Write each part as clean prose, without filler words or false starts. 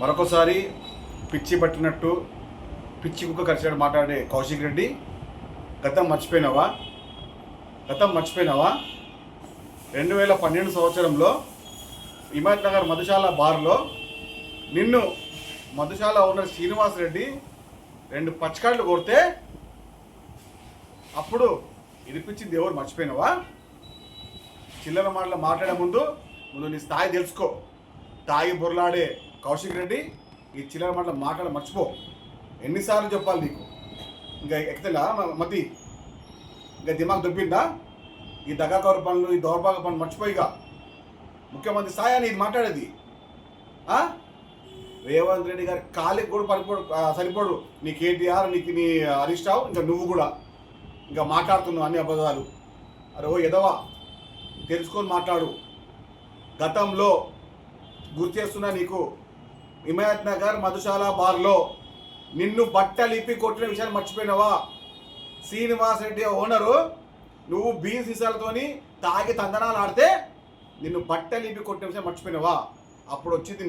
మరొకసారి పిచ్చి పట్టినట్టు పిచ్చి కుక్క కరిచినట్టు మాట్లాడే కౌశిక్ రెడ్డి, గతం మర్చిపోయినావా? 2012 సంవత్సరంలో హిమాయత్ నగర్ మధుశాల బార్లో నిన్ను మధుశాల ఓనర్ శ్రీనివాస్ రెడ్డి 2 పచ్చకాళ్ళు కొడితే అప్పుడు ఇరిపించింది ఎవరు? మర్చిపోయినావా? చిల్లర మాటలు మాట్లాడే ముందు నీ స్థాయి తెలుసుకో. తాగి బొర్లాడే కౌశిక్ రెడ్డి ఈ చిల్లర మాటలు మర్చిపో. ఎన్నిసార్లు చెప్పాలి నీకు? ఇంకా ఎక్కతేలా మతి, ఇంకా దిమాగ్ దొబ్బిందా? ఈ దగాకౌర పనులు, ఈ దౌర్భాగ్య పనులు మర్చిపోయిగా. ముఖ్యమంత్రి స్థాయి అని ఇది మాట్లాడేది. రేవంత్ రెడ్డి గారి కాలికి కూడా సరిపోడు నీ కేటీఆర్, నీ హరీష్ రావు, ఇంకా నువ్వు కూడా ఇంకా మాట్లాడుతున్నావు అన్ని అబద్ధాలు. అరే ఓ ఎదవా, తెలుసుకొని మాట్లాడు. గతంలో గుర్తు చేస్తున్నా నీకు, హిమాయత్ నగర్ మధుశాల బార్లో నిన్ను బట్టలిప్పి కొట్టిన విషయాన్ని మర్చిపోయినావా? శ్రీనివాస్ రెడ్డి ఓనరు నువ్వు బీర్ సీసాలతోని తాగి తందనాలు ఆడితే నిన్ను బట్టలిప్పి కొట్టిన విషయం మర్చిపోయినావా? అప్పుడు వచ్చింది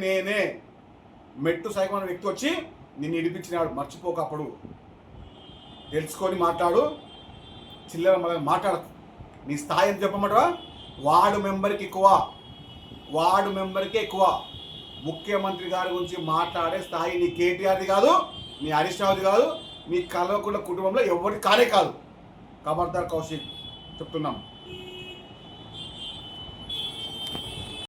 నేనే. మెట్టు సైకమైన వ్యక్తి వచ్చి నిన్ను ఇడిపించినాడు. మర్చిపోక. అప్పుడు తెలుసుకొని మాట్లాడు. చిల్లర మాట్లాడకు. నీ స్థాయి ఎంత చెప్పమంటావా? వార్డు మెంబర్కి ఎక్కువ. ముఖ్యమంత్రి గారి గురించి మాట్లాడే స్థాయి నీ కేటీఆర్ది కాదు, నీ హరీష్ రావుది కాదు, నీ కల్వకుంట్ల కుటుంబంలో ఎవరికి కానే కాదు. ఖబర్దార్ కౌశిక్, చెప్తున్నాం.